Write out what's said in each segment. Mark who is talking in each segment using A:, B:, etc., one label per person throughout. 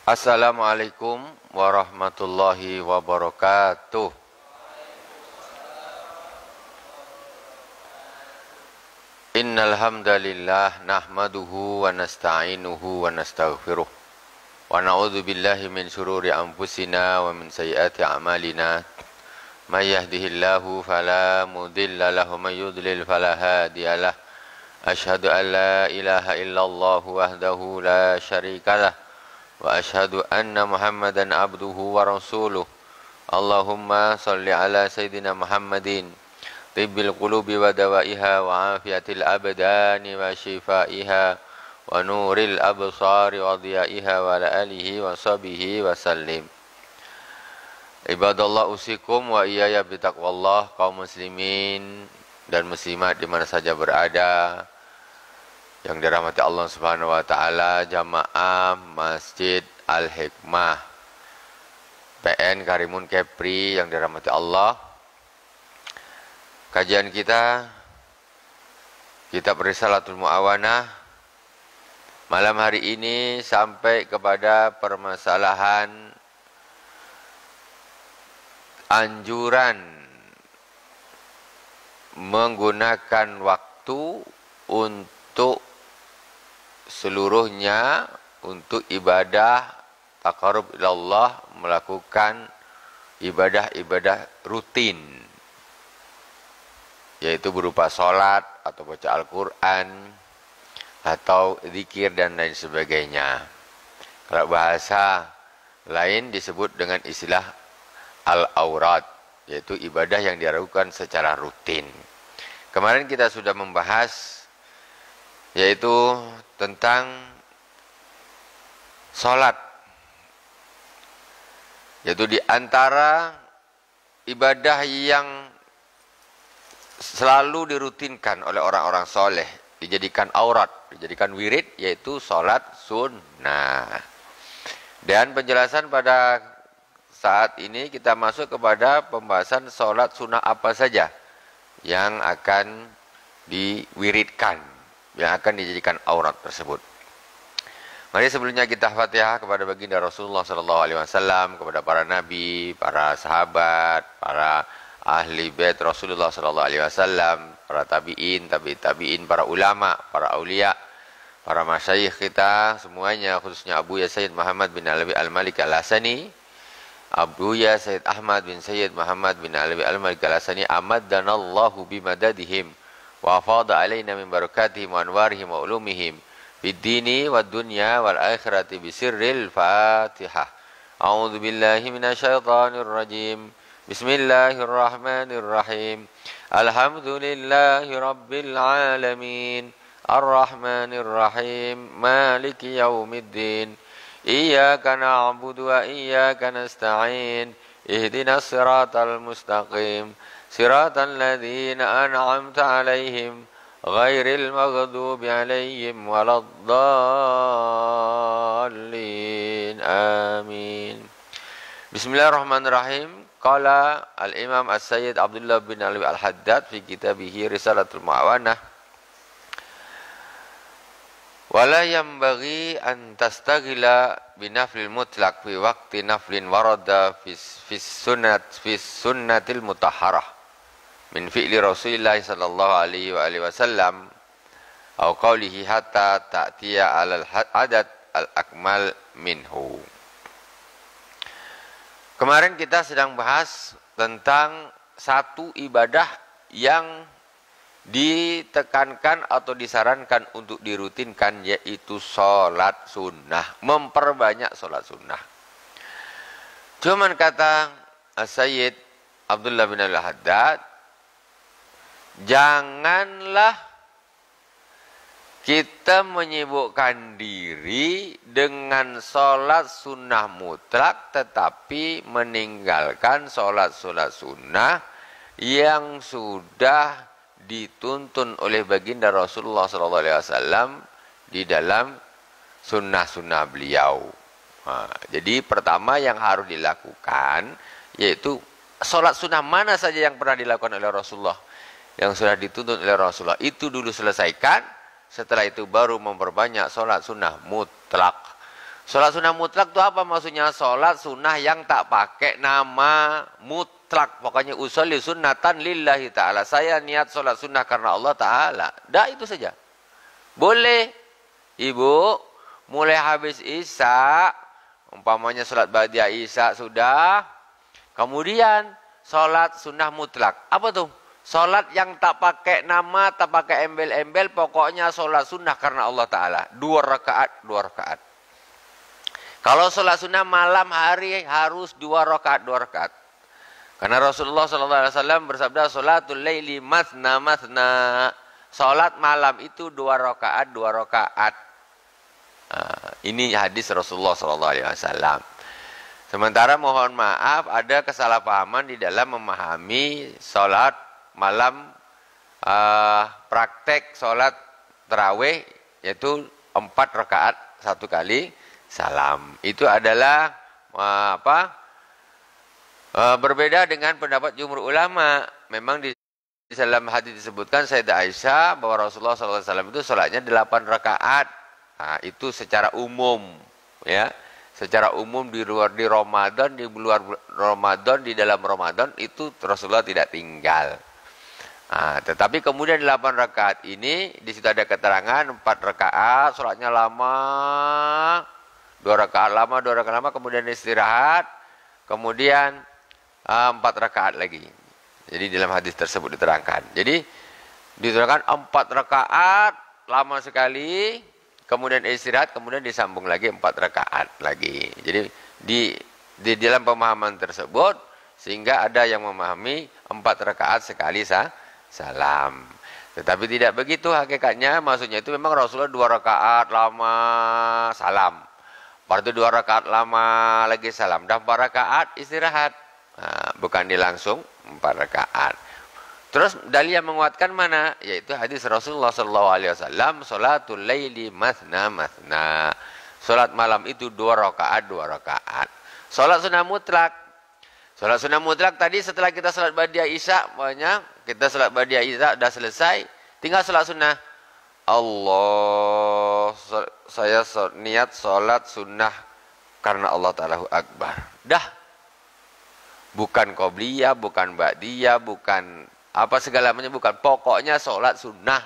A: Assalamualaikum warahmatullahi wabarakatuh. Innal hamdalillah nahmaduhu wa nasta'inuhu wa nastaghfiruh wa na'udzu billahi min shururi anfusina wa min sayyiati a'malina. May yahdihillahu fala mudilla lahu wa may yudlil fala hadiyalah. Asyhadu an la ilaha illallah wahdahu la syarikalah wa asyhadu anna Muhammadan abduhu wa rasuluh. Allahumma salli ala sayyidina Muhammadin tibbil qulubi wa dawaiha wa afiyatil abdani wa shifaiha wa nuril absari wa dhiyaiha wa ala alihi wa sahbihi wa sallim. Ibadallah, usikum wa iyaya bitaqwallah, kaum muslimin dan muslimat di mana saja berada yang dirahmati Allah Subhanahu wa taala, jamaah Masjid Al-Hikmah PN Karimun Kepri yang dirahmati Allah. Kajian kita kitab Risalatul Mu'awanah malam hari ini sampai kepada permasalahan anjuran menggunakan waktu untuk seluruhnya untuk ibadah taqarrub ilallah, melakukan ibadah-ibadah rutin, yaitu berupa sholat atau baca Al-Quran atau zikir dan lain sebagainya. Kalau bahasa lain disebut dengan istilah al-aurat, yaitu ibadah yang dilakukan secara rutin. Kemarin kita sudah membahas yaitu tentang sholat, yaitu di antara ibadah yang selalu dirutinkan oleh orang-orang soleh, dijadikan aurat, dijadikan wirid, yaitu sholat sunnah. Dan penjelasan pada saat ini kita masuk kepada pembahasan sholat sunnah apa saja yang akan diwiridkan, yang akan dijadikan aurat tersebut. Mari sebelumnya kita Fatihah kepada baginda Rasulullah SAW, kepada para nabi, para sahabat, para ahli bait Rasulullah SAW, para tabi'in, tabi'in, para ulama, para aulia, para masyayikh kita semuanya, khususnya Abu Ya Sayyid Muhammad bin Alawi Al-Malik Al-Hasani, Abu Ya Sayyid Ahmad bin Sayyid Muhammad bin Alawi Al-Malik Al-Hasani, amaddanallahu bimadadihim wa afada alaina min barakatihim wa anwarihim wa ulumihim fid dini wad dunya wal akhirati bisirril Fatihah. A'udzu billahi minasyaitonir rajim. Bismillahirrahmanirrahim. Alhamdulillahi rabbil alamin. Arrahmanir rahim. Maliki yaumiddin. Iyyaka na'budu wa iyyaka nasta'in. Ihdinas siratal mustaqim. Siratal ladzina an'amta 'alaihim ghairil maghdubi 'alaihim waladdallin. Amin. Bismillahirrahmanirrahim. Qala al-Imam As-Sayyid Abdullah bin Alwi Al-Haddad fi kitabihi Risalatul Mu'awanah, wala yanbaghi an tastaghila binaflil mutlaq fi waqti naflin warada fi sunnatil mutahharah min fi'li Rasulillah sallallahu alaihi wa alihi wasallam au qawlihi hatta ta'tiya 'alal adad al-akmal minhu. Kemarin kita sedang bahas tentang satu ibadah yang ditekankan atau disarankan untuk dirutinkan, yaitu sholat sunnah, memperbanyak sholat sunnah. Cuman kata Sayyid Abdullah bin Al-Haddad, janganlah kita menyibukkan diri dengan sholat sunnah mutlak, tetapi meninggalkan sholat-sholat sunnah yang sudah dituntun oleh baginda Rasulullah SAW di dalam sunnah-sunnah beliau. Jadi pertama yang harus dilakukan yaitu sholat sunnah mana saja yang pernah dilakukan oleh Rasulullah, yang sudah dituntut oleh Rasulullah, itu dulu selesaikan. Setelah itu baru memperbanyak sholat sunnah mutlak. Sholat sunnah mutlak itu apa maksudnya? Sholat sunnah yang tak pakai nama mutlak. Pokoknya usolli sunnatan lillahi ta'ala. Saya niat sholat sunnah karena Allah ta'ala. Dah itu saja. Boleh. Ibu, mulai habis isya, umpamanya sholat ba'diyah isya sudah. Kemudian sholat sunnah mutlak. Apa tuh? Sholat yang tak pakai nama, tak pakai embel-embel. Pokoknya sholat sunnah karena Allah ta'ala. 2 rakaat, 2 rakaat. Kalau sholat sunnah malam hari harus 2 rakaat, 2 rakaat. Karena Rasulullah SAW bersabda, sholatul laili mathna mathna. Sholat malam itu 2 rakaat, 2 rakaat. Ini hadis Rasulullah SAW. Sementara mohon maaf ada kesalahpahaman di dalam memahami sholat malam, praktek sholat tarawih yaitu 4 rakaat 1 kali salam. Itu adalah berbeda dengan pendapat jumhur ulama. Memang di dalam hadis disebutkan Sayyidah Aisyah bahwa Rasulullah SAW itu sholatnya 8 rakaat. Nah, itu secara umum, ya. Secara umum di Ramadan, di luar Ramadan, di dalam Ramadan itu Rasulullah tidak tinggal. Nah, tetapi kemudian 8 rakaat ini di situ ada keterangan 4 rakaat, sholatnya lama. 2 rakaat lama, 2 rakaat lama, kemudian istirahat, kemudian 4 rakaat lagi. Jadi dalam hadis tersebut diterangkan. Jadi diterangkan 4 rakaat lama sekali, kemudian istirahat, kemudian disambung lagi 4 rakaat lagi. Jadi di dalam pemahaman tersebut sehingga ada yang memahami 4 rakaat sekali salam. Tetapi tidak begitu hakikatnya, maksudnya itu memang Rasulullah 2 rakaat lama salam. Waktu 2 rakaat lama lagi salam. Dan 4 rakaat istirahat. Nah, bukan langsung 4 rakaat. Terus dalil yang menguatkan mana? Yaitu hadis Rasulullah SAW. Sholatul laili mathna mathna. Sholat malam itu 2 rakaat 2 rakaat. Sholat sunnah mutlak. Sholat sunnah mutlak tadi setelah kita sholat ba'diyah isya. Pokoknya kita sholat ba'diyah isya sudah selesai. Tinggal sholat sunnah. Allah, saya niat sholat sunnah karena Allah Ta'ala Akbar. Dah. Bukan qobliyah, bukan ba'diyah, bukan apa segalanya, bukan. Pokoknya sholat sunnah.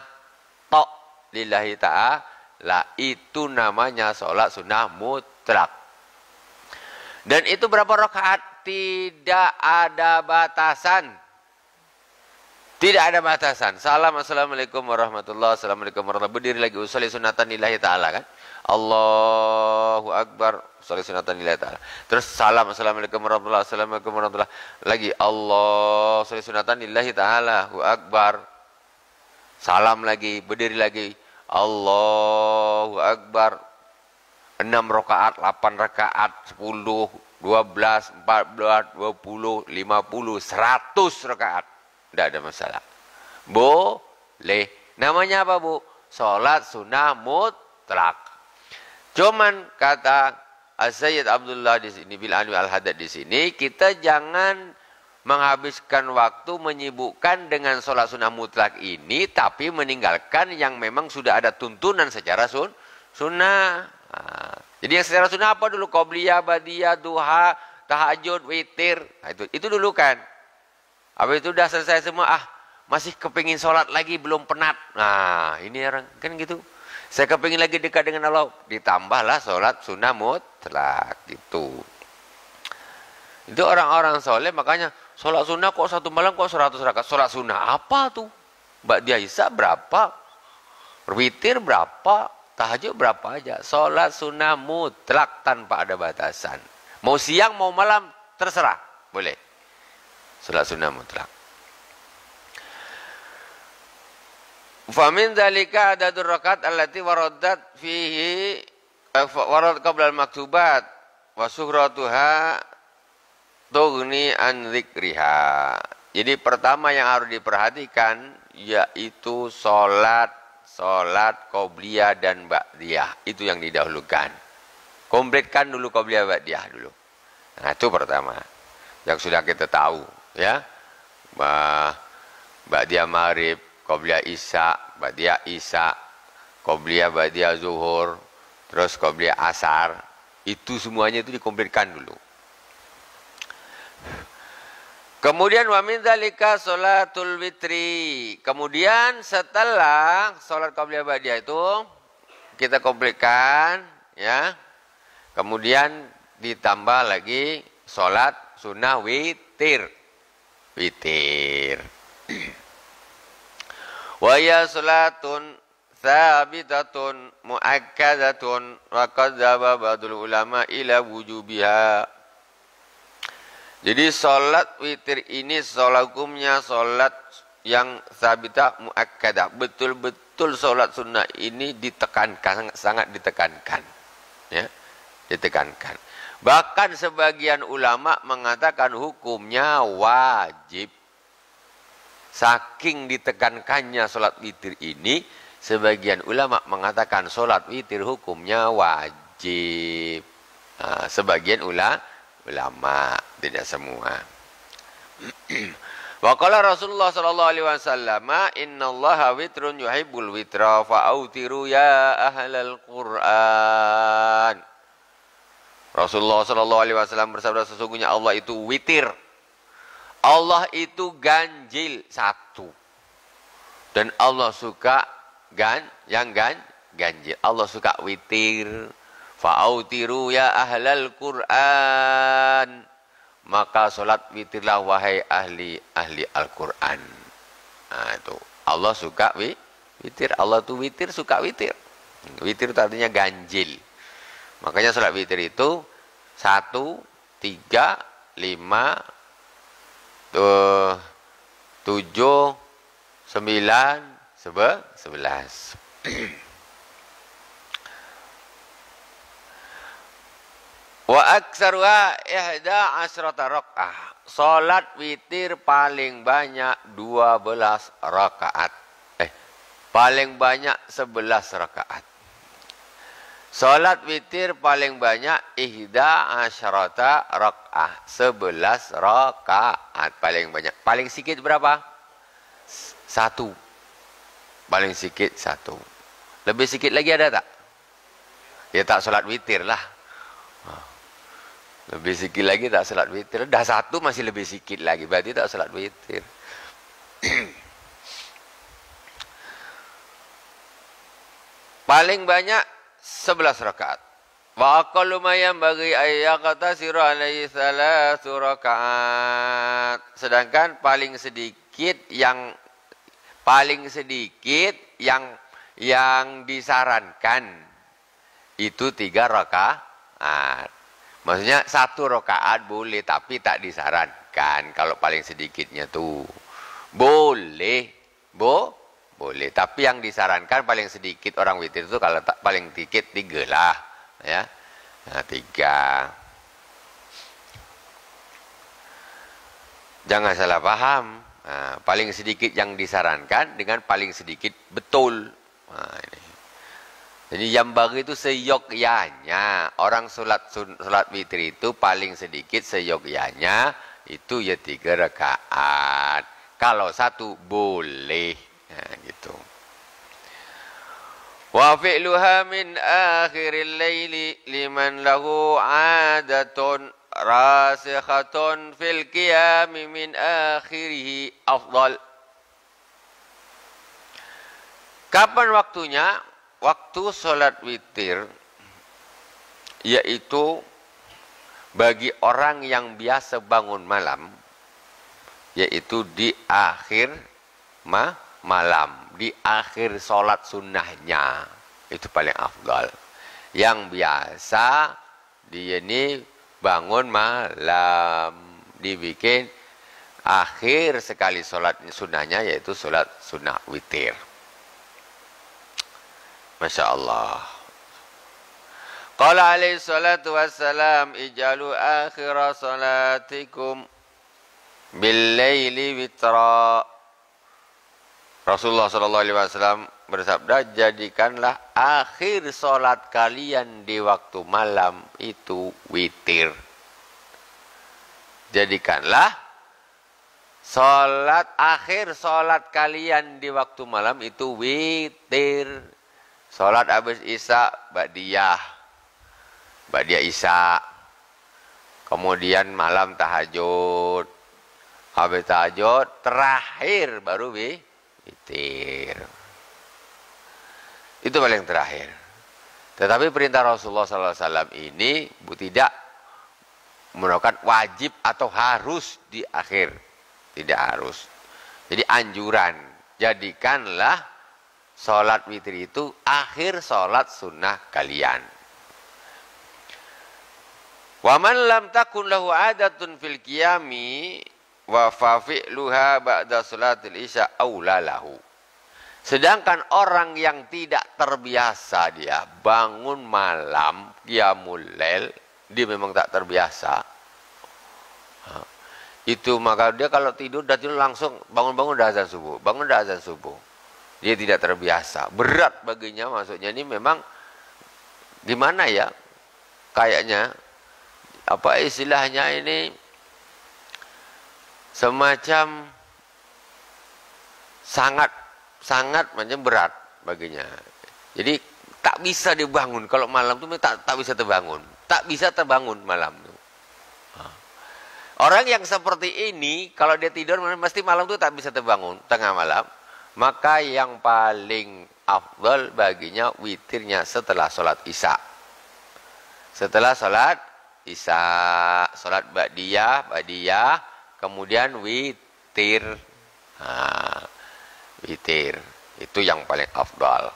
A: Tok lillahi ta'ala. Itu namanya sholat sunnah mutlak. Dan itu berapa rakaat? Tidak ada batasan. Tidak ada batasan. Assalamualaikum warahmatullahi wabarakatuh. Assalamualaikum warahmatullahi wabarakatuh. Berdiri lagi usolli sunatan lillahi ta'ala kan. Allahu Akbar. Usolli sunatan lillahi ta'ala. Terus salam. Assalamualaikum warahmatullahi wabarakatuh. Assalamualaikum warahmatullahi wabarakatuh. Lagi Allah. Usolli sunatan lillahi ta'ala. Allahu Akbar. Salam lagi. Berdiri lagi. Allahu Akbar. 6 rakaat, 8 rakaat, 10, 12, 14, 20, 50, 100 rakaat. Tidak ada masalah. Boleh. Namanya apa, Bu? Sholat sunnah mutlak. Cuman kata As-Sayyid Abdullah di sini, Bil Anwi Al-Haddad di sini, kita jangan menghabiskan waktu menyibukkan dengan sholat sunnah mutlak ini, tapi meninggalkan yang memang sudah ada tuntunan secara sunnah. Nah, jadi yang secara sunnah apa dulu? Qobliyah, ba'diyah, duha, tahajud, witir. Nah, itu dulu kan. Habis itu sudah selesai semua, masih kepingin sholat lagi, belum penat. Nah, ini orang kan gitu. Saya kepingin lagi dekat dengan Allah. Ditambahlah sholat sunnah mutlak gitu. Itu orang-orang soleh, makanya sholat sunnah kok 1 malam kok 100 rakaat. Sholat sunnah apa tuh? Ba'diyah isya berapa? Witir berapa? Tahajud berapa aja? Sholat sunnah mutlak tanpa ada batasan. Mau siang, mau malam, terserah. Boleh. Sholat sunnah mutlak. Famin dzalika adadur rakaat allati waradat fihi warad qabla al-maktubat wa suhratuha tughni an dzikriha. Jadi pertama yang harus diperhatikan yaitu sholat qobliyah dan ba'diyah. Itu yang didahulukan. Kompletkan dulu qobliyah ba'diyah dulu. Nah, itu pertama. Yang sudah kita tahu. Ya, ba'diyah maghrib, qobliyah isya, ba'diyah isya, qobliyah ba'diyah zuhur, terus qobliyah asar, Itu semuanya itu dikompletkan dulu. Kemudian wa min dzalika sholatul witri. Kemudian setelah salat qabliyah ba'diyah itu kita kompletkan ya. Kemudian ditambah lagi salat sunnah witir. Witir. Wa ya salatun thabitatun muakkadatun wa qad dzaba ba'dul ulama ila wujubiha. Jadi salat witir ini salat hukumnya salat yang sabitah muakkadah. Betul-betul salat sunnah ini ditekankan, sangat ditekankan. Ya, ditekankan. Bahkan sebagian ulama mengatakan hukumnya wajib. Saking ditekankannya salat witir ini, sebagian ulama mengatakan salat witir hukumnya wajib. Nah, sebagian ulama, tidak semua. Wa qala Rasulullah sallallahu alaihi wasallam, "Innallaha witrun yuhibbul witra fa'autiru ya ahlal Qur'an." Rasulullah sallallahu alaihi wasallam bersabda, sesungguhnya Allah itu witir. Allah itu ganjil satu. Dan Allah suka ganjil. Allah suka witir. Fa'autiru ya ahlal Qur'an. Maka salat witirlah wahai ahli Al-Qur'an. Nah itu. Allah suka witir. Allah itu witir, suka witir. Witir itu artinya ganjil. Makanya salat witir itu 1, 3, 5, 7, 9, 11. Wa aktsaruha 11 rakaat. Salat witir paling banyak 12 rakaat. Paling banyak 11 rakaat. Salat witir paling banyak 11 rakaat. 11 rakaat paling banyak. Paling sedikit berapa? 1. Paling sedikit 1. Lebih sedikit lagi ada tak? Ya tak salat witir lah. Lebih sedikit lagi tak salat witir. Dah 1 masih lebih sedikit lagi. Berarti tak salat witir. Paling banyak 11 rakaat. Wa aqallu ma yanbaghi ay yaqtasiru alaihi 3 rakaat. Sedangkan paling sedikit yang disarankan itu 3 rakaat. Maksudnya 1 rakaat boleh tapi tak disarankan. Kalau paling sedikitnya tuh boleh. Boleh, tapi yang disarankan paling sedikit orang witir itu kalau tak paling sedikit 3 lah, ya. Nah, 3. Jangan salah paham. Nah, paling sedikit yang disarankan dengan paling sedikit betul. Nah, ini. Jadi yang bagi itu seyogyanya. Orang salat witir itu paling sedikit seyogyanya itu ya 3 rakaat. Kalau 1 boleh. Nah, gitu. Wa fi'luha min akhiril laili liman lahu 'adatun rasikhatun fil qiyam min akhirih afdal. Kapan waktunya? Waktu salat witir yaitu bagi orang yang biasa bangun malam, yaitu di akhir malam, di akhir sholat sunnahnya, itu paling afdal. Yang biasa dia ini bangun malam, dibikin akhir sekali sholat sunnahnya, yaitu sholat sunnah witir. Masya Allah. Qala alaihi salatu wassalam, ijalu akhira salatikum bil-laili witra. Rasulullah SAW bersabda, jadikanlah akhir solat kalian di waktu malam itu witir. Jadikanlah akhir solat kalian di waktu malam itu witir. Solat habis isya ba'diyah. ba'da isya, kemudian malam tahajud, habis tahajud terakhir baru witir. Itu paling terakhir. Tetapi perintah Rasulullah SAW ini tidak merupakan wajib atau harus di akhir. Tidak harus. Jadi anjuran, jadikanlah sholat witir itu akhir sholat sunnah kalian. Wa man lam takun lahu adatun fil qiyami wa fa fi'luha ba'da sholatil isya aula lahu. Sedangkan orang yang tidak terbiasa dia bangun malam qiyamul lail, dia memang tak terbiasa. Itu maka dia kalau tidur langsung bangun-bangun dah azan subuh, bangun dah azan subuh. Dia tidak terbiasa, berat baginya, maksudnya ini memang gimana ya? Kayaknya apa istilahnya ini semacam sangat macam berat baginya. Jadi tak bisa dibangun kalau malam itu tak bisa terbangun. Tak bisa terbangun malam itu. Orang yang seperti ini kalau dia tidur mesti malam itu tak bisa terbangun tengah malam, maka yang paling afdal baginya witirnya setelah sholat isya. Setelah sholat isya, sholat ba'diyah, kemudian witir. Witir itu yang paling afdal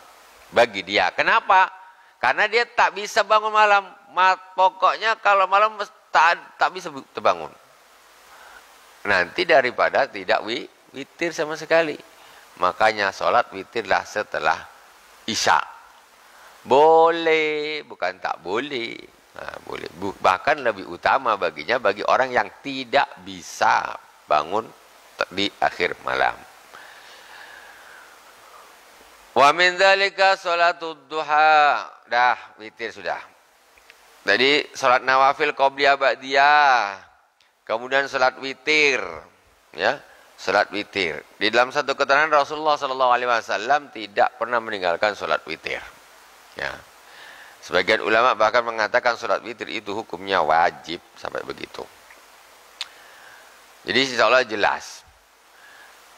A: bagi dia. Kenapa? Karena dia tak bisa bangun malam. Pokoknya kalau malam tak bisa terbangun. Nanti daripada tidak witir sama sekali. Makanya sholat witirlah setelah isya. Boleh, bukan tak boleh. Boleh. Bahkan lebih utama baginya bagi orang yang tidak bisa bangun di akhir malam. Wa min dzalika sholatud duha. Dah, witir sudah. Jadi salat nawafil qabliyah ba'diyah. Kemudian salat witir, ya. Salat witir. Di dalam satu keterangan Rasulullah SAW tidak pernah meninggalkan salat witir. Ya. Sebagian ulama bahkan mengatakan salat witir itu hukumnya wajib sampai begitu. Jadi insya Allah jelas.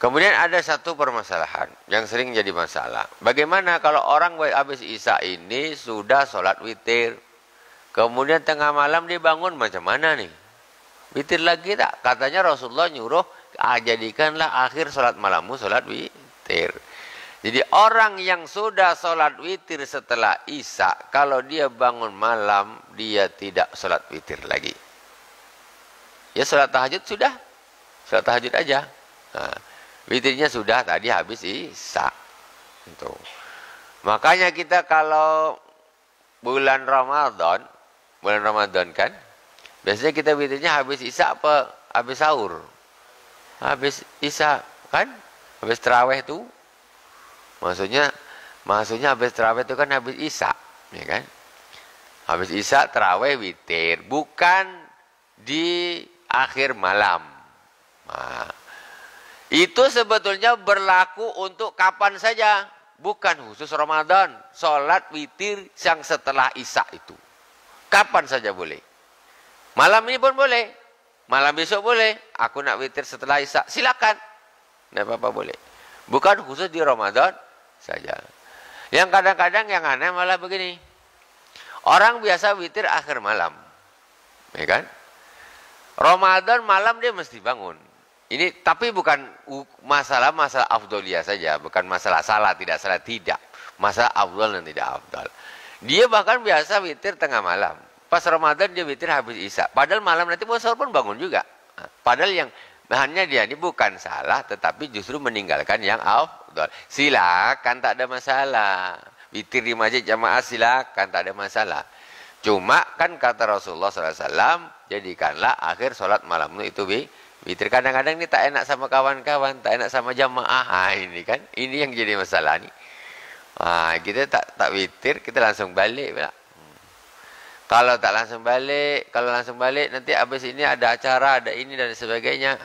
A: Kemudian ada satu permasalahan yang sering jadi masalah. Bagaimana kalau orang habis isya ini sudah sholat witir, kemudian tengah malam dia bangun, macam mana nih? Witir lagi tak? Katanya Rasulullah nyuruh, jadikanlah akhir sholat malammu sholat witir. Jadi orang yang sudah sholat witir setelah isya, kalau dia bangun malam, dia tidak sholat witir lagi. Ya sholat tahajud sudah, sholat tahajud aja. Nah, witirnya sudah tadi habis isya. Itu. Makanya kita kalau bulan Ramadan kan, biasanya kita witirnya habis isya apa habis sahur? Habis isya kan? Habis tarawih itu. Maksudnya habis tarawih itu kan habis isya, ya kan? Habis isya tarawih witir, bukan di akhir malam. Nah, itu sebetulnya berlaku untuk kapan saja, bukan khusus Ramadan. Sholat witir yang setelah isya itu kapan saja boleh. Malam ini pun boleh, malam besok boleh. Aku nak witir setelah isya, silakan, tidak apa-apa boleh. Bukan khusus di Ramadan saja. Yang kadang-kadang yang aneh malah begini, orang biasa witir akhir malam, ya kan? Ramadan malam dia mesti bangun. Ini tapi bukan masalah afdoliyah saja, bukan masalah salah tidak, masalah afdol dan tidak afdol. Dia bahkan biasa witir tengah malam. Pas Ramadan dia witir habis isya. Padahal malam nanti mau sahur pun bangun juga. Padahal yang hanya dia ini bukan salah, tetapi justru meninggalkan yang afdol. Silakan, tak ada masalah. Witir di masjid jamaah silakan, tak ada masalah. Cuma kan kata Rasulullah SAW, jadikanlah akhir sholat malammu itu witir. Kadang-kadang ini tak enak sama kawan-kawan, tak enak sama jamaah. Ini kan, ini yang jadi masalah nih. Kita tak witir, kita langsung balik. Kalau tak langsung balik, nanti habis ini ada acara, ada ini dan sebagainya.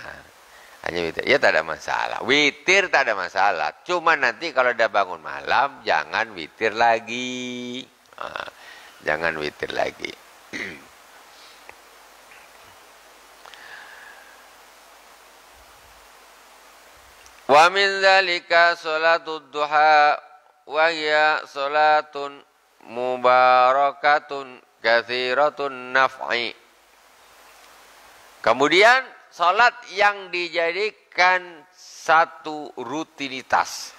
A: Hanya witir. Ya tak ada masalah. Witir tak ada masalah. Cuma nanti kalau udah bangun malam, jangan witir lagi. Jangan witir lagi. Wa min dzalika salatud duha wa hiya salatun mubarakatun katsiratun naf'i. Kemudian salat yang dijadikan satu rutinitas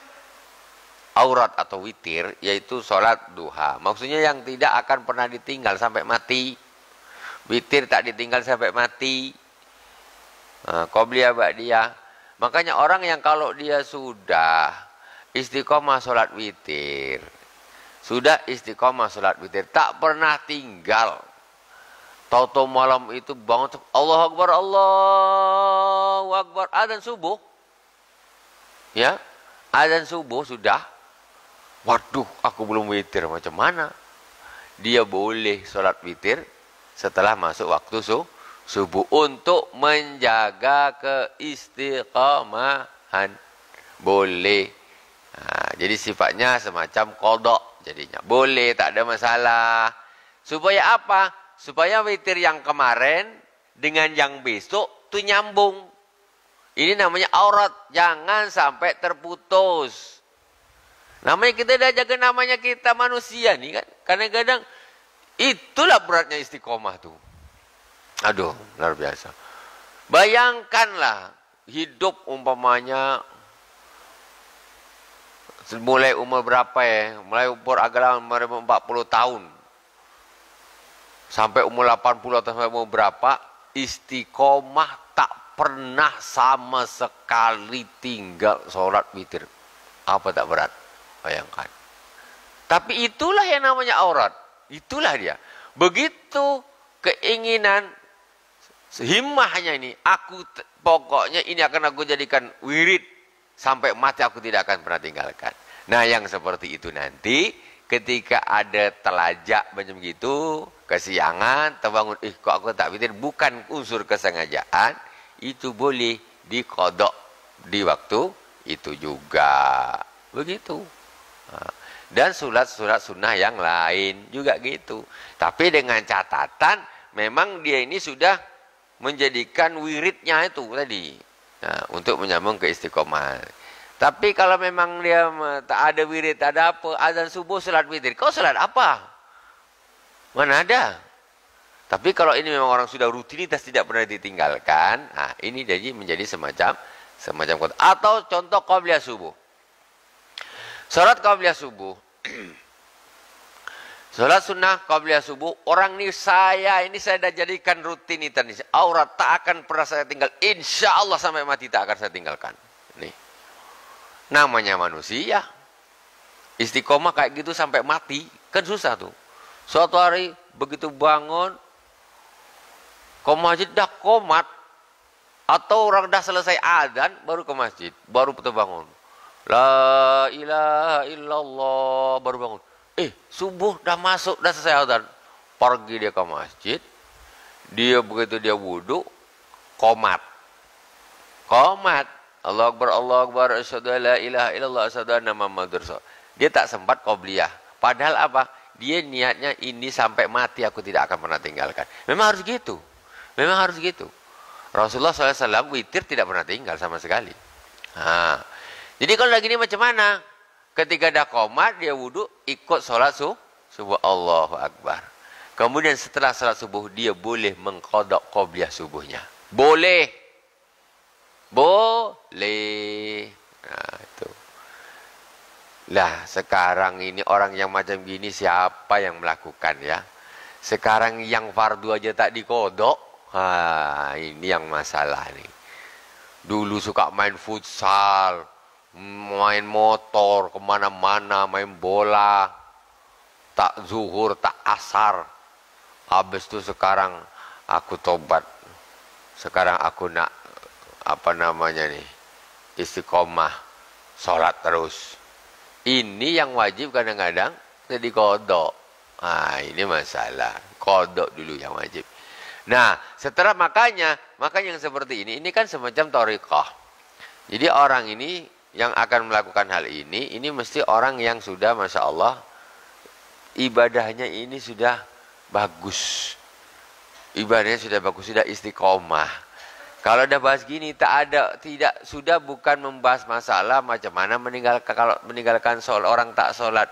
A: aurat atau witir, yaitu salat duha. Maksudnya yang tidak akan pernah ditinggal sampai mati. Witir tak ditinggal sampai mati. Qobliyah ba'diyah. Makanya orang yang kalau dia sudah istiqomah sholat witir, sudah istiqomah sholat witir, tak pernah tinggal. Tahu-tahu malam itu bangun, Allahu Akbar, Allahu Akbar, adzan subuh. Ya, adzan subuh sudah. Waduh, aku belum witir, macam mana? Dia boleh sholat witir setelah masuk waktu subuh untuk menjaga keistiqomahan. Boleh. Nah, jadi sifatnya semacam qadha jadinya. Boleh, tak ada masalah. Supaya apa? Supaya witir yang kemarin dengan yang besok itu nyambung. Ini namanya aurat, jangan sampai terputus. Namanya kita dah jaga, namanya kita manusia nih kan. Kadang-kadang itulah beratnya istiqomah tuh. Aduh, luar biasa. Bayangkanlah hidup umpamanya mulai umur berapa ya? Mulai umur agak 40 tahun. Sampai umur 80 atau sampai umur berapa? Istiqomah tak pernah sama sekali tinggal sholat witir. Apa tak berat? Bayangkan. Tapi itulah yang namanya aurat. Itulah dia. Begitu keinginan himmahnya ini, pokoknya ini akan aku jadikan wirid sampai mati, aku tidak akan pernah tinggalkan. Nah, yang seperti itu nanti ketika ada telajak macam gitu, kesiangan, terbangun, kok aku tak witir, bukan unsur kesengajaan, itu boleh diqadha di waktu itu juga. Begitu. Dan surat-surat sunnah yang lain juga gitu. Tapi dengan catatan memang dia ini sudah menjadikan wiridnya itu tadi. Nah, untuk menyambung ke istiqomah. Tapi kalau memang dia tak ada wirid, tak ada apa, azan subuh salat witir. Kau salat apa? Mana ada? Tapi kalau ini memang orang sudah rutinitas tidak pernah ditinggalkan, nah ini jadi menjadi semacam atau contoh qabliyah subuh. Salat qabliyah subuh. Salat sunnah qabliyah subuh, orang ini saya dah jadikan rutinitas ini. Aurat tak akan pernah saya tinggal. Insya Allah sampai mati tak akan saya tinggalkan. Nih. Namanya manusia. Istiqomah kayak gitu sampai mati. Kan susah tuh. Suatu hari begitu bangun, ke masjid dah qomat. Atau orang dah selesai adzan baru ke masjid. Baru terbangun. La ilaha illallah, baru bangun. Subuh dah masuk, dah selesai adzan. Pergi dia ke masjid. Dia begitu dia wudu, qomat. Allahu Akbar, asyhadu an la ilaha illallah, asyhadu anna Muhammadar Rasul. Dia tak sempat qabliyah. Padahal apa? Dia niatnya ini sampai mati aku tidak akan pernah tinggalkan. Memang harus gitu. Memang harus gitu. Rasulullah SAW witir tidak pernah tinggal sama sekali. Jadi kalau lagi ini macam mana? Ketika dah qomat, dia wudhu, ikut sholat subuh. Allahu Akbar. Kemudian setelah sholat subuh, dia boleh mengqadha qabliyah subuhnya. Boleh. Boleh. Nah, itu. Lah, sekarang ini orang yang macam gini siapa yang melakukan ya? Sekarang yang fardu aja tak diqadha. Ini yang masalah nih. Dulu suka main futsal, main motor kemana-mana, main bola, tak zuhur, tak asar. Habis itu sekarang aku tobat. Sekarang aku nak istiqomah, sholat terus. Ini yang wajib kadang-kadang jadi qadha. Ini masalah. Qadha dulu yang wajib. Nah, setelah makanya yang seperti ini kan semacam thariqah. Jadi orang ini yang akan melakukan hal ini mesti orang yang sudah, Masya Allah, ibadahnya ini sudah bagus. ibadahnya sudah bagus, sudah istiqomah. Kalau udah bahas gini, sudah bukan membahas masalah macam mana meninggalkan orang tak sholat.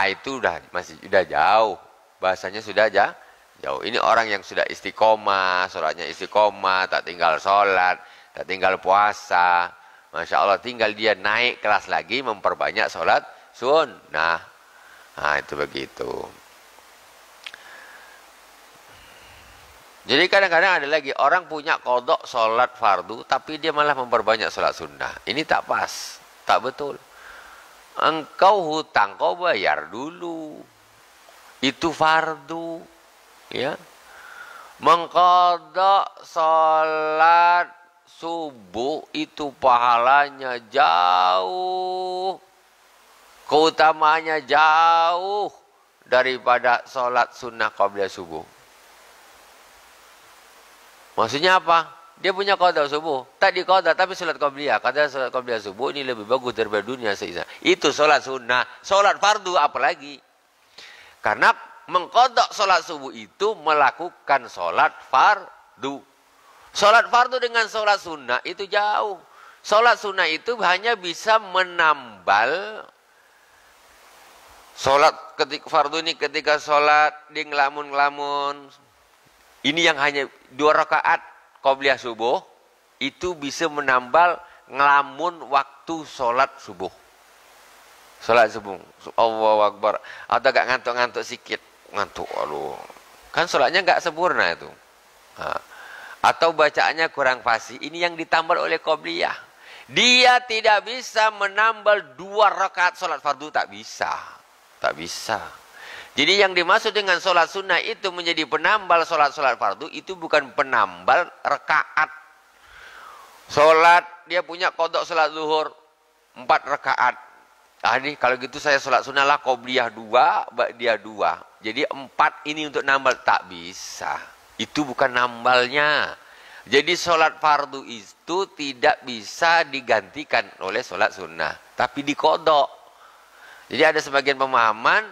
A: Itu sudah jauh. Bahasanya sudah jauh. Ini orang yang sudah istiqomah, sholatnya istiqomah, tak tinggal sholat, tak tinggal puasa. Masya Allah, tinggal dia naik kelas lagi, memperbanyak sholat sunnah. Nah, itu begitu. Jadi kadang-kadang ada lagi orang punya kodok sholat fardu, tapi dia malah memperbanyak sholat sunnah. Ini tak pas, tak betul. Engkau hutang, kau bayar dulu. Itu fardu. Ya. Mengkodok sholat subuh itu pahalanya jauh. Keutamaannya jauh daripada sholat sunnah qabliyah subuh. Maksudnya apa? Dia punya qada subuh. Tak di qada tapi salat qabliyah. Kata salat qabliyah subuh ini lebih bagus daripada dunia seisa. Itu salat sunnah. Salat fardu apalagi. Karena mengqada salat subuh itu melakukan salat fardu. Salat fardu dengan salat sunnah itu jauh. Salat sunnah itu hanya bisa menambal salat ketika fardu ini, ketika salat di ngelamun-ngelamun. Ini yang hanya 2 rakaat qabliyah subuh itu bisa menambal ngelamun waktu sholat subuh. Sholat subuh, Allahu Akbar. Atau agak ngantuk-ngantuk sikit, ngantuk, aduh. Kan sholatnya nggak sempurna itu. Nah. Atau bacaannya kurang fasih. Ini yang ditambal oleh qabliyah. Dia tidak bisa menambal 2 rakaat sholat fardu, tak bisa, tak bisa. Jadi yang dimaksud dengan sholat sunnah itu menjadi penambal sholat-sholat fardu, itu bukan penambal rakaat. Sholat, dia punya kodok sholat zuhur 4 rakaat. Ini kalau gitu saya sholat sunnah lah qobliyah 2, ba'diyah 2. Jadi 4 ini untuk nambal, tak bisa. Itu bukan nambalnya. Jadi sholat fardu itu tidak bisa digantikan oleh sholat sunnah, tapi dikodok. Jadi ada sebagian pemahaman,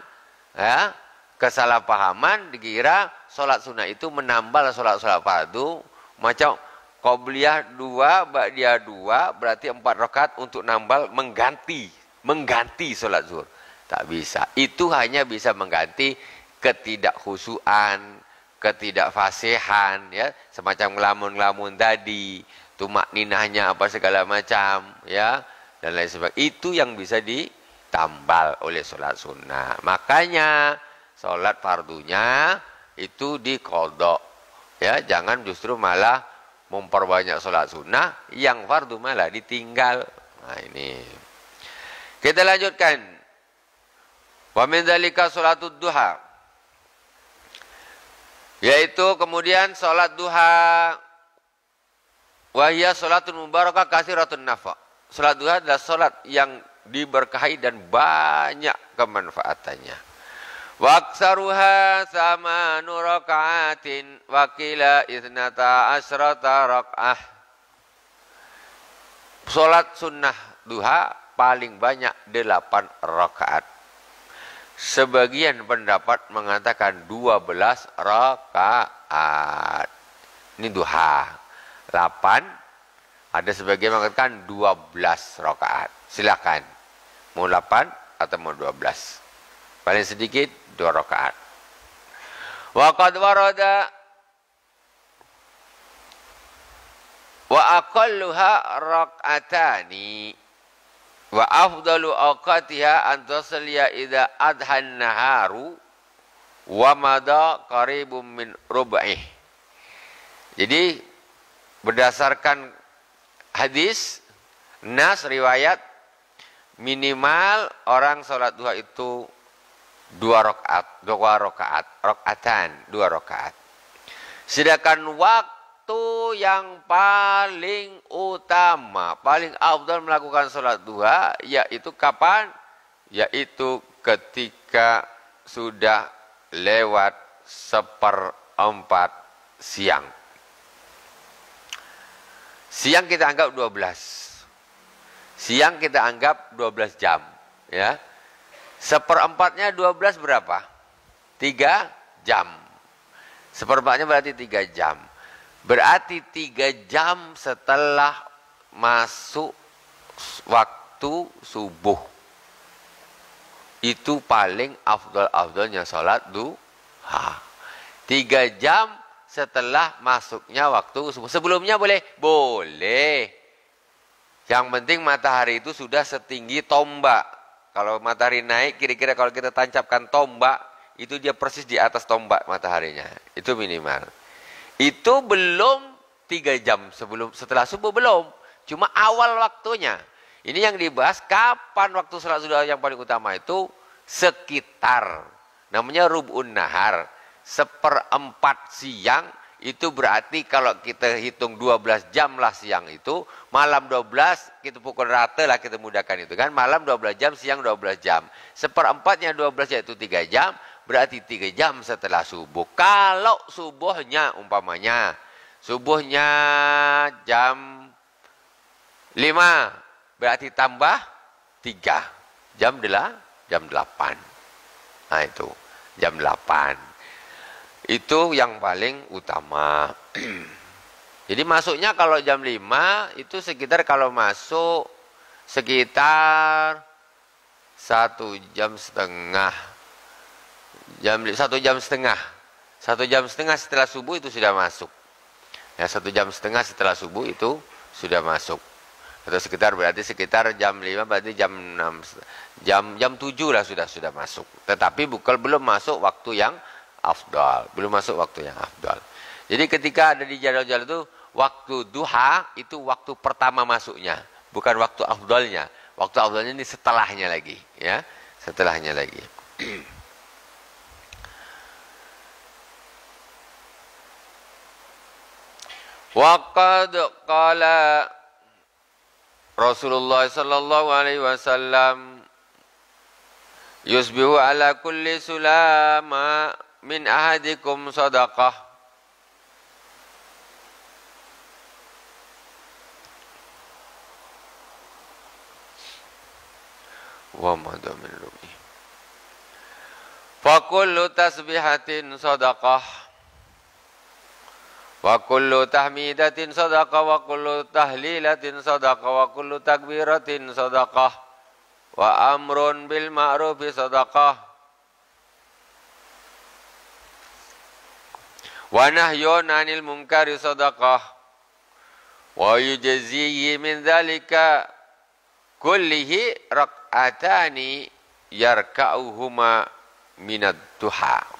A: ya, kesalahpahaman dikira sholat sunnah itu menambal sholat fardu, macam qobliyah 2, ba'diyah 2, berarti 4 rakaat untuk nambal mengganti sholat zuhur. Tak bisa. Itu hanya bisa mengganti ketidakhusuan, ketidakfasihan, ya, semacam ngelamun-ngelamun tadi, tumak ninahnya apa segala macam, ya, dan lain sebagainya. Itu yang bisa ditambal oleh sholat sunnah. Makanya sholat fardunya itu diqadha. Ya, jangan justru malah memperbanyak sholat sunnah, yang fardu malah ditinggal. Nah, ini. Kita lanjutkan. Wa min dzalika sholatud duha. Yaitu kemudian sholat duha. Wa hiya sholatun mubarakah katsiratun nafa. Sholat duha adalah sholat yang diberkahi dan banyak kemanfaatannya. Waksaruha sama nurakaatin wakila isnata asrata rak'ah. Salat sunnah duha paling banyak 8 rakaat. Sebagian pendapat mengatakan 12 rakaat. Ini duha. 8. Ada sebagian mengatakan 12 rakaat. Silakan. Mau 8 atau mau 12. Paling sedikit 2 rakaat. Wa qad warada wa aqalluha rak'atani wa afdalu awqatiha an tusalliya idza adhan naharu wa mada qaribum min rub'ih. Jadi berdasarkan hadis nas riwayat, minimal orang sholat duha itu 2 rakaatan. Sedangkan waktu yang paling utama, paling afdal melakukan sholat duha, yaitu kapan? Yaitu ketika sudah lewat 1/4 siang. Siang kita anggap 12. Siang kita anggap 12 jam, ya. 1/4-nya 12 berapa? 3 jam. Seperempatnya berarti 3 jam. Berarti 3 jam setelah masuk waktu subuh. Itu paling afdal-afdalnya sholat duha. 3 jam setelah masuknya waktu subuh. Sebelumnya boleh? Boleh. Yang penting matahari itu sudah setinggi tombak. Kalau matahari naik, kira-kira kalau kita tancapkan tombak, itu dia persis di atas tombak mataharinya. Itu minimal. Itu belum 3 jam setelah subuh, belum. Cuma awal waktunya. Ini yang dibahas kapan waktu salat zuhur yang paling utama itu sekitar. Namanya rub'un nahar. 1/4 siang itu berarti kalau kita hitung 12 jam lah siang itu. Malam 12 kita pukul rata lah kita mudahkan itu kan. Malam 12 jam, siang 12 jam. 1/4-nya 12 yaitu 3 jam. Berarti 3 jam setelah subuh. Kalau subuhnya umpamanya. Subuhnya jam 5. Berarti tambah 3. Jam 8. Nah itu. Jam 8. Itu yang paling utama. Jadi masuknya kalau jam 5. Itu sekitar kalau masuk. Sekitar 1 jam setengah. 1 jam setengah. 1 jam setengah setelah subuh itu sudah masuk. Ya, 1 jam setengah setelah subuh itu sudah masuk. Atau sekitar berarti sekitar jam 5 berarti jam 6 jam 7 lah sudah masuk. Tetapi belum masuk waktu yang afdal. Belum masuk waktu yang afdal. Jadi ketika ada di jadwal-jadwal itu waktu duha itu waktu pertama masuknya, bukan waktu afdalnya. Waktu afdalnya ini setelahnya lagi, ya. Setelahnya lagi. Waqad qala Rasulullah sallallahu alaihi wasallam yusbihu ala kulli sulama min ahadikum sadaqah wa madha min rubi fa kullu tasbihatin sadaqah wa kullu tahmidatin sadaqah wa kullu tahlilatin sadaqah wa kullu takbiratin sadaqah wa amrun bil ma'rufi sadaqah wa nahyun 'anil munkari sadaqah wa yujzihi min dzalika kullihi rak'atani yarka'uhuma minad duha.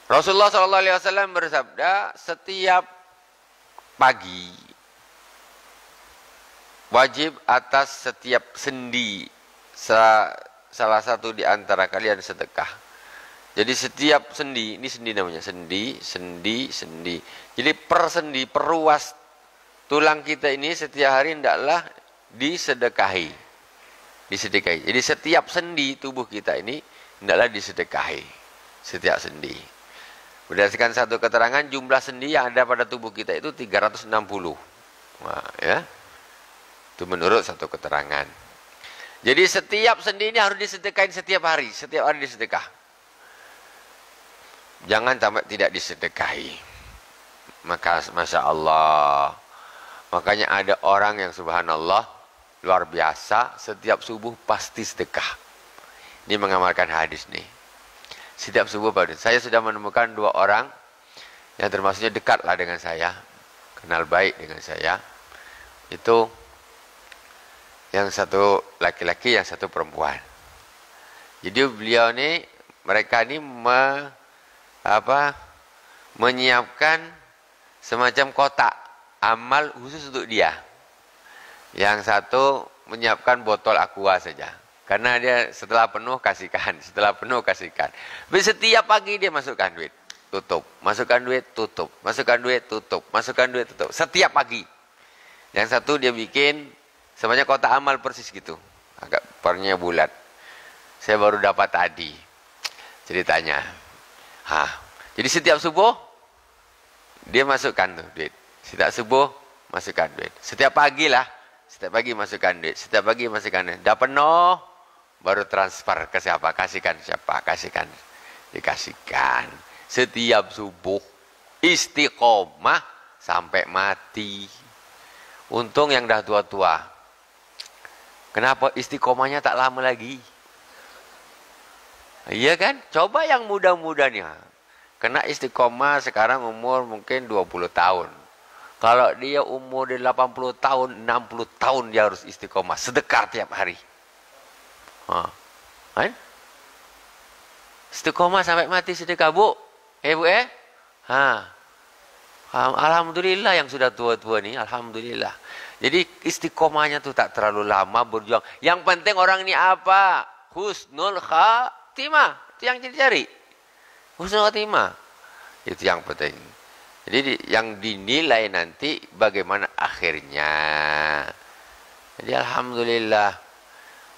A: Rasulullah SAW bersabda, setiap pagi wajib atas setiap sendi salah satu di antara kalian sedekah. Jadi setiap sendi, ini sendi namanya, sendi. Jadi per sendi, per ruas tulang kita ini setiap hari hendaklah disedekahi. Jadi setiap sendi tubuh kita ini hendaklah disedekahi. Setiap sendi. Berdasarkan satu keterangan, jumlah sendi yang ada pada tubuh kita itu 360. Wah, ya. Itu menurut satu keterangan. Jadi setiap sendi ini harus disedekahin setiap hari disedekah. Jangan sampai tidak disedekahi. Maka Masya Allah. Makanya ada orang yang subhanallah luar biasa, setiap subuh pasti sedekah. Ini mengamalkan hadis nih. Setiap subuh pagi. Saya sudah menemukan 2 orang yang termasuknya dekatlah dengan saya, kenal baik dengan saya. Itu yang satu laki-laki, yang satu perempuan. Jadi beliau ini, mereka ini menyiapkan semacam kotak amal khusus untuk dia. Yang satu menyiapkan botol aqua saja. Karena dia setelah penuh kasihkan, setiap pagi dia masukkan duit, tutup, masukkan duit, tutup, masukkan duit, tutup, masukkan duit, tutup. Setiap pagi. Yang satu dia bikin semuanya kotak amal persis gitu, agak pernya bulat. Saya baru dapat tadi ceritanya. Jadi setiap subuh dia masukkan tuh duit. Setiap subuh masukkan duit. Setiap pagi lah, setiap pagi masukkan duit. Setiap pagi masukkan duit. Dah penuh. Baru transfer ke siapa, kasihkan siapa, kasihkan, dikasihkan. setiap subuh. Istiqomah sampai mati. Untung yang dah tua-tua. Kenapa istiqomahnya tak lama lagi? Iya kan? Coba yang muda-mudanya. Kena istiqomah sekarang umur mungkin 20 tahun. Kalau dia umur di 80 tahun, 60 tahun dia harus istiqomah. Sedekah tiap hari. Kan? Istiqomah sampai mati sedekah, Bu. Bu, Alhamdulillah yang sudah tua-tua nih, alhamdulillah. Jadi istiqomahnya tuh tak terlalu lama berjuang. Yang penting orang ini apa? Husnul khatimah. Itu yang dicari. Husnul khatimah. Itu yang penting. Jadi yang dinilai nanti bagaimana akhirnya. Jadi alhamdulillah.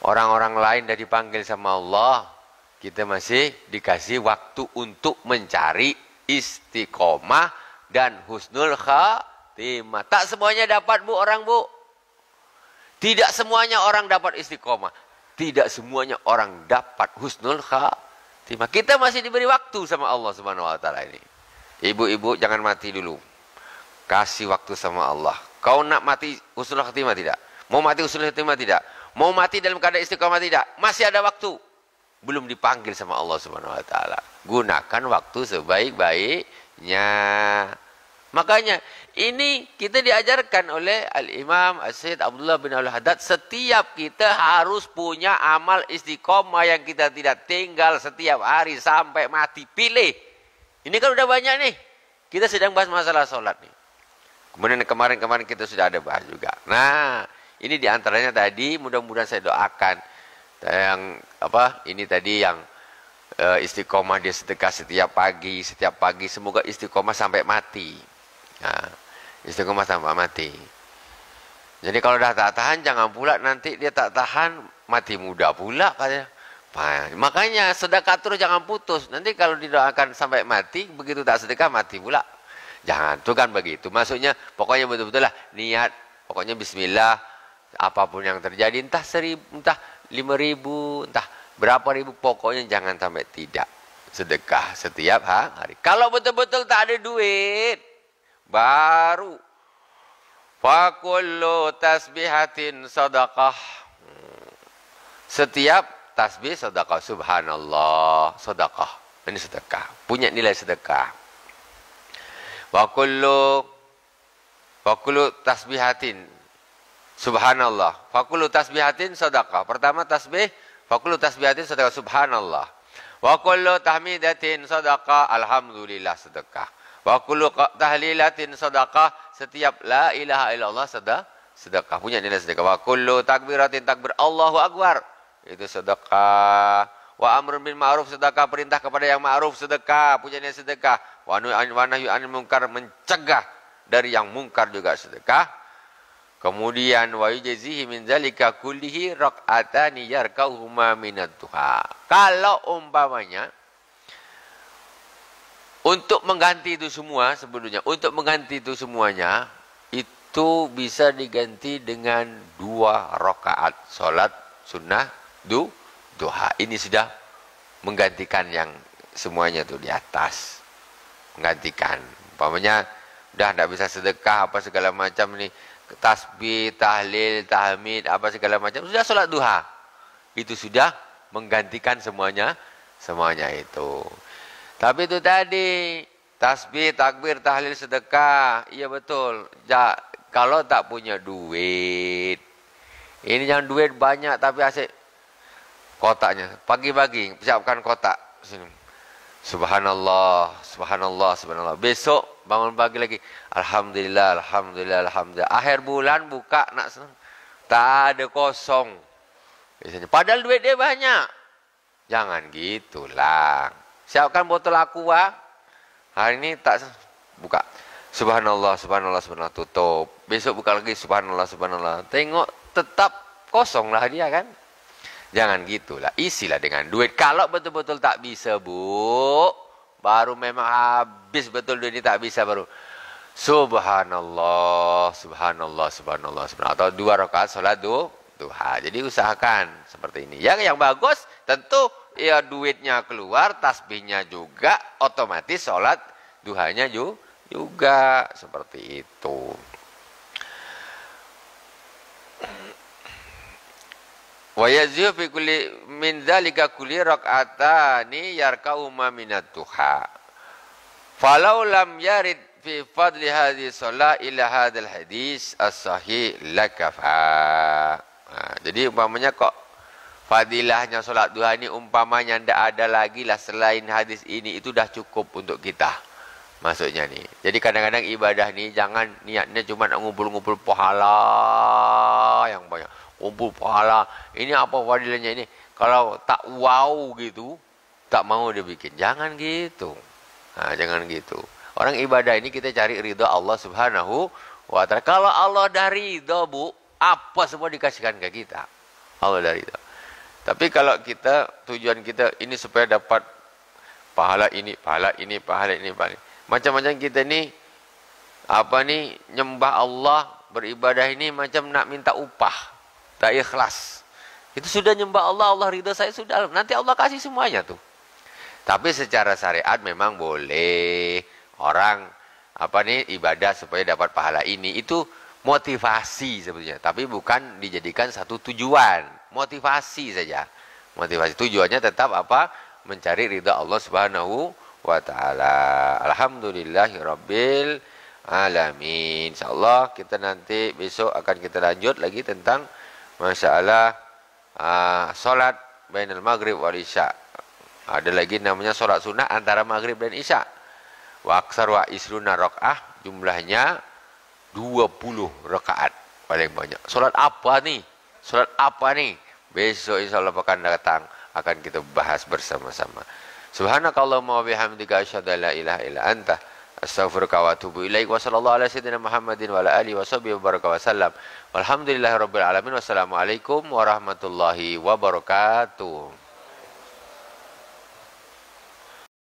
A: Orang-orang lain dah dipanggil sama Allah. Kita masih dikasih waktu untuk mencari istiqomah dan husnul khatimah. Tak semuanya dapat, Bu, orang, Bu. Tidak semuanya orang dapat istiqomah. Tidak semuanya orang dapat husnul khatimah. Kita masih diberi waktu sama Allah Subhanahu wa taala ini. Ibu-ibu jangan mati dulu. Kasih waktu sama Allah. Kau nak mati husnul khatimah tidak? Mau mati husnul khatimah tidak? Mau mati dalam keadaan istiqomah tidak? Masih ada waktu. Belum dipanggil sama Allah Subhanahu wa taala. Gunakan waktu sebaik-baiknya. Makanya ini kita diajarkan oleh Al-Imam As-Sayyid Abdullah bin Al-Haddad. Setiap kita harus punya amal istiqomah yang kita tidak tinggal setiap hari sampai mati. Pilih. Ini kan udah banyak nih. Kita sedang bahas masalah sholat nih. Kemudian kemarin-kemarin kita sudah ada bahas juga. Nah, ini diantaranya tadi mudah-mudahan saya doakan. Yang ini tadi yang istiqomah dia sedekah setiap pagi, semoga istiqomah sampai mati. Nah, istiqomah sampai mati. Jadi kalau dah tak tahan, jangan pula nanti dia tak tahan, mati muda pula katanya. Makanya sedekah terus jangan putus. Nanti kalau didoakan sampai mati, begitu tak sedekah mati pula. Jangan, tuh kan begitu. Maksudnya pokoknya betul-betul lah niat, pokoknya bismillah, apapun yang terjadi, entah 1.000, entah 5.000, entah berapa ribu, pokoknya jangan sampai tidak sedekah setiap hari. Kalau betul-betul tak ada duit, baru fakullu tasbihatin sadaqah. Setiap tasbih sedekah, subhanallah, sedekah. Ini sedekah, punya nilai sedekah. Wa kullu tasbihatin subhanallah. Fa kullu tasbihatin sedekah. Pertama tasbih, fa kullu tasbihatin sedekah, subhanallah. Wa kullu tahmidatin sedekah, alhamdulillah, sedekah. Wa kullu tahlilatin sedekah, setiap la ilaha illallah sedekah, punya nilai sedekah. Wa kullu takbiratin takbir, Allahu akbar, itu sedekah. Wa amrun bil ma'ruf, sedekah, perintah kepada yang ma'ruf, sedekah, punya nilai sedekah. Wa nahyu anil munkar, mencegah dari yang mungkar, juga sedekah. Kemudian wa yujzihi min zalika kullihi rak'atani yarkauhuma minad duha. Kalau umpamanya untuk mengganti itu semua, sebetulnya untuk mengganti itu semuanya itu bisa diganti dengan 2 rakaat salat sunnah duha. Ini sudah menggantikan yang semuanya tuh di atas. Menggantikan. Umpamanya udah tidak bisa sedekah apa segala macam nih, tasbih, tahlil, tahmid, apa segala macam, sudah salat duha. Itu sudah menggantikan semuanya itu. Tapi itu tadi tasbih, takbir, tahlil, sedekah, iya betul. Kalau tak punya duit, ini jangan duit banyak tapi asik kotaknya. Pagi-pagi siapkan kotak sini. Subhanallah, subhanallah, subhanallah. Besok bangun pagi lagi, alhamdulillah, alhamdulillah, alhamdulillah. Akhir bulan buka nak senang, tak ada kosong biasanya. Padahal duit dia banyak. Jangan gitulah. Siapkan botol aqua. Hari ini tak buka. Subhanallah, subhanallah, subhanallah, tutup. Besok buka lagi, subhanallah, subhanallah. Tengok tetap kosong lah dia kan. Jangan gitulah, isilah dengan duit. Kalau betul-betul tak bisa, Bu, baru memang habis betul duit ini, tak bisa, baru subhanallah, subhanallah, subhanallah, subhanallah. Atau 2 rakaat salat duha. Jadi usahakan seperti ini. Yang bagus tentu ya duitnya keluar, tasbihnya juga, otomatis sholat duhanya juga seperti itu. Wa yazyu fi kulli min dzalika kulli rak'atani yarka'uma minad duha. Falau lam yarid fi fadli hadhihi shalah ila hadzal hadis as-sahih lakafa. Nah, jadi umpamanya kok fadilahnya sholat duha ini umpamanya tidak ada lagi lah selain hadis ini, itu dah cukup untuk kita. Maksudnya nih. Jadi kadang-kadang ibadah nih jangan niatnya cuma nak ngumpul-ngumpul pahala yang banyak. Kumpul pahala. Ini apa fadilahnya ini? Kalau tak wow gitu, tak mau dia bikin. Jangan gitu. Nah, jangan gitu. Orang ibadah ini kita cari ridha Allah Subhanahu wa ta'ala. Kalau Allah dah ridha, Bu, apa semua dikasihkan ke kita. Allah dah ridha. Tapi kalau kita, tujuan kita ini supaya dapat pahala ini, pahala ini, pahala ini, pahala ini. Macam-macam kita ni, nyembah Allah, beribadah ini macam nak minta upah. Tak ikhlas. Itu sudah nyembah Allah, Allah ridha saya sudah. Nanti Allah kasih semuanya tuh. Tapi secara syariat memang boleh orang ibadah supaya dapat pahala ini. Itu motivasi sebetulnya. Tapi bukan dijadikan satu tujuan. Motivasi saja. Motivasi. Tujuannya tetap mencari ridha Allah Subhanahu wa ta'ala. Alhamdulillahirabbil alamin. Insyaallah kita nanti besok akan kita lanjut lagi tentang masalah solat bainal maghrib wal isya. Ada lagi namanya solat sunnah antara maghrib dan isya. Wa aksar wa isruna rakaah, jumlahnya 20 rakaat paling banyak. Solat apa nih? Solat apa nih? Besok insyaallah akan datang akan kita bahas bersama-sama. Subhanakallahumma wa bihamdika asyhadu an la ilaha illa anta astaghfiruka wa atubu ilaik. Wa sallallahu ala sayyidina Muhammadin wa ala alihi wa sahbihi wa baraka wa sallam. Walhamdulillahirabbil alamin. Wassalamualaikum warahmatullahi wabarakatuh.